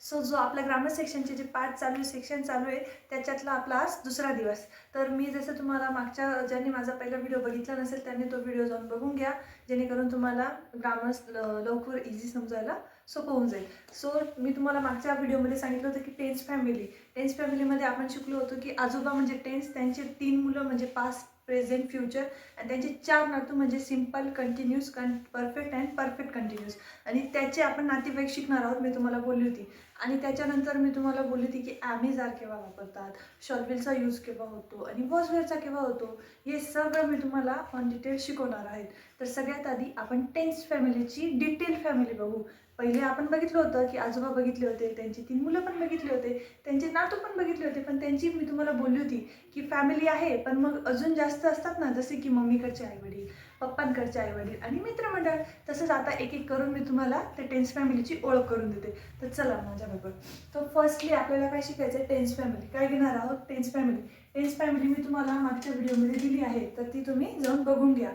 So जो आपला grammar सेक्शनचे जे पार्ट चालू सेक्शन चालू आहे त्याच्यातला आपला आज दुसरा दिवस. तर मी जसं तुम्हाला मागच्या ज्यांनी माझा पहिला व्हिडिओ बघितला नसेल त्यांनी तो व्हिडिओ जाऊन बघून घ्या, जेणेकरून तुम्हाला ग्रामर लवकर इझी समजायला सोपं होऊन जाईल. सो मी तुम्हाला मागच्या व्हिडिओमध्ये सांगितलं होतं की टेन्स फॅमिलीमध्ये आपण शिकलो होतो की आजोबा म्हणजे टेन्स, त्यांचे 3 मुलं म्हणजे पास्ट, प्रेझेंट, फ्युचर आणि त्यांचे 4 नातू म्हणजे simple, continuous, perfect and perfect continuous. आणि त्याचे आपण नातेवाईक शिकणार आहोत, मी तुम्हाला बोलली होती. आणि त्याच्यानंतर मी तुम्हाला बोलली होती की ॲम आर केव्हा वापरतात, शॉल यूज केव्हा होतो आणि वॉज वेअरचा केव्हा होतो, हे सगळं मी तुम्हाला ऑन डिटेल शिकवणार आहे. तर सगळ्यात आधी आपण टेन्स फॅमिलीची डिटेल फॅमिली बघू. पहिले आपण बघितलं होतं की आजोबा बघितले होते, त्यांची 3 मुलं पण बघितले होते, त्यांचे नातू पण बघितले होते. पण त्यांची मी तुम्हाला बोलली होती की फॅमिली आहे, पण मग अजून जास्त असतात ना, जसे की मम्मीकडचे आईवडील, पप्पांकडचे आईवडील आणि मित्रमंडळ. तसंच आता एक एक करून मी तुम्हाला त्या टेन्स फॅमिलीची ओळख करून देते. तर चला माझ्याबरोबर. तर फर्स्टली आपल्याला काय शिकायचं आहे, टेन्स फॅमिली. काय घेणार आहोत, टेन्स फॅमिली. टेन्स फॅमिली मी तुम्हाला मागच्या व्हिडिओमध्ये दिली आहे, तर ती तुम्ही जाऊन बघून घ्या.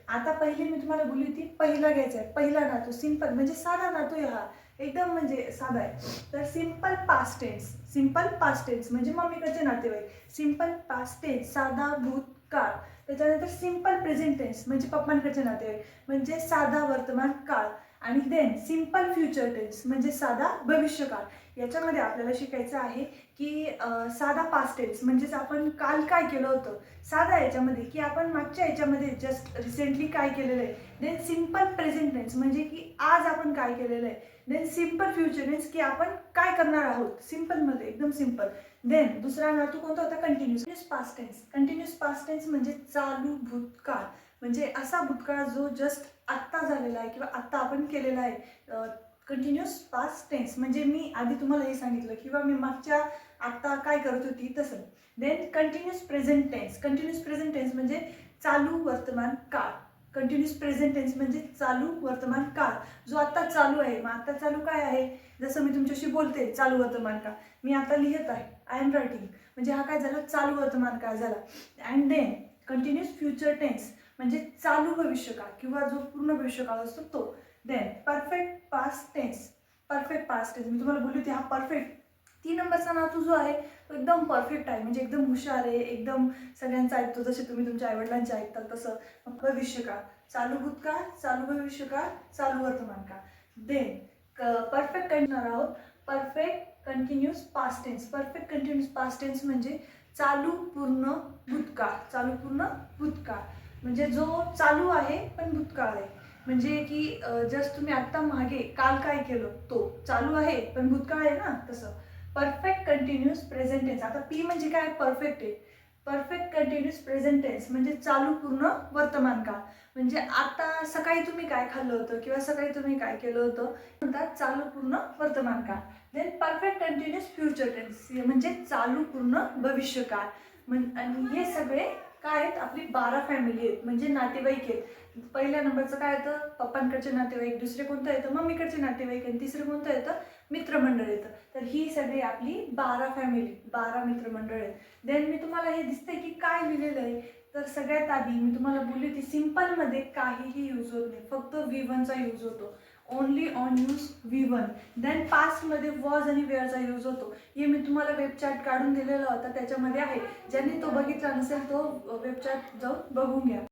आता पहिले मी तुम्हाला बोलली होती पहिला घ्यायचा आहे, पहिला नातू, सिंपल म्हणजे साधा नातू आहे हा, एकदम म्हणजे साधा आहे. तर सिंपल पास्ट टेन्स म्हणजे मम्मीकडचे नातेवाईक, सिंपल पास्ट टेन्स साधा भूतकाळ. त्याच्यानंतर सिंपल प्रेझेंट टेन्स म्हणजे पप्पांकडचे नातेवाईक म्हणजे साधा वर्तमान काळ. आणि देन सिंपल फ्युचर टेन्स म्हणजे साधा भविष्यकाळ. याच्यामध्ये आपल्याला शिकायचं आहे की साधा पास्ट टेन्स म्हणजेच आपण काल काय केलं होतं, साधा याच्यामध्ये की आपण मागच्या याच्यामध्ये जस्ट रिसेंटली काय केलेलं आहे. देन सिंपल प्रेझेंट टेन्स म्हणजे की आज आपण काय केलेलं आहे. देन सिंपल फ्युचर टेन्स की आपण काय करणार आहोत, सिंपलमध्ये एकदम सिंपल. देन दुसरा नातू कोणता होता, कंटिन्यूस पास्ट टेन्स म्हणजे चालू भूतकाळ. म्हणजे असा भूतकाळ जो जस्ट आत्ता झालेला आहे किंवा आत्ता आपण केलेला आहे. कंटिन्यूस पास्ट टेन्स म्हणजे मी आधी तुम्हाला हे सांगितलं किंवा मी मागच्या आत्ता काय करत होती तसं. देन कंटिन्यूस प्रेझेंट टेन्स म्हणजे चालू वर्तमान काळ. कंटिन्यूस प्रेझेंट टेन्स म्हणजे चालू वर्तमान काळ जो आता चालू आहे. मग आता चालू काय आहे, जसं मी तुमच्याशी बोलते चालू वर्तमान काळ, मी आता लिहित आहे, आय एम रायटिंग, म्हणजे हा काय झाला, चालू वर्तमान काळ झाला. And then continuous future tense म्हणजे चालू भविष्यकाळ किंवा जो पूर्ण भविष्यकाळ असतो तो. देन परफेक्ट पास्ट टेन्स मी तुम्हाला बोलली होती, हा परफेक्ट 3 नंबरचा नातू जो आहे तो एकदम परफेक्ट आहे, म्हणजे एकदम हुशार आहे, एकदम सगळ्यांचं ऐकतो, जसे तुम्ही तुमच्या आईवडिलांचे ऐकतात तसं. भविष्यकाळ, चालू भूतकाळ, चालू भविष्यकाळ, चालू वर्तमान काळ. देन परफेक्ट करणार आहोत, परफेक्ट कंटिन्यूस पास्ट टेन्स म्हणजे चालू पूर्ण भूतकाळ म्हणजे जो चालू आहे पण भूतकाळ आहे. म्हणजे की जस्ट तुम्ही आत्ता मागे काल काय केलं तो चालू आहे पण भूतकाळ आहे ना, तसं. परफेक्ट कंटिन्यूस प्रेझेंट टेन्स, आता पी म्हणजे काय, परफेक्ट आहे. परफेक्ट कंटिन्यूस प्रेझेंट टेन्स म्हणजे चालू पूर्ण वर्तमान काळ. म्हणजे आता सकाळी तुम्ही काय खाल्लं होतं किंवा सकाळी तुम्ही काय केलं होतं म्हणतात चालू पूर्ण वर्तमान काळ. Then perfect continuous future tense म्हणजे चालू पूर्ण भविष्यकाळ. आणि हे सगळे काय आहेत, आपली 12 फॅमिली आहेत, म्हणजे नातेवाईक आहेत. पहिल्या नंबरचं काय येतं, पप्पांकडचे नातेवाईक, दुसरे कोणतं येतं, मम्मीकडचे नातेवाईक, आणि तिसरं कोणतं येतं, मित्रमंडळ येतं. तर ही सगळी आपली 12 फॅमिली, 12 मित्रमंडळ आहेत. देन मी तुम्हाला हे दिसतंय की काय लिहिलेलं आहे, तर सगळ्यात आधी मी तुम्हाला बोलली होती सिंपलमध्ये काहीही यूज होत नाही, फक्त V1चा यूज होतो, only on use V1. Then पास्टमध्ये वॉज आणि वेअरचा यूज होतो. हे मी तुम्हाला वेबचार्ट काढून दिलेला होता, त्याच्यामध्ये आहे. ज्यांनी तो बघितला नसेल तो वेबचार्ट जाऊन बघून घ्या.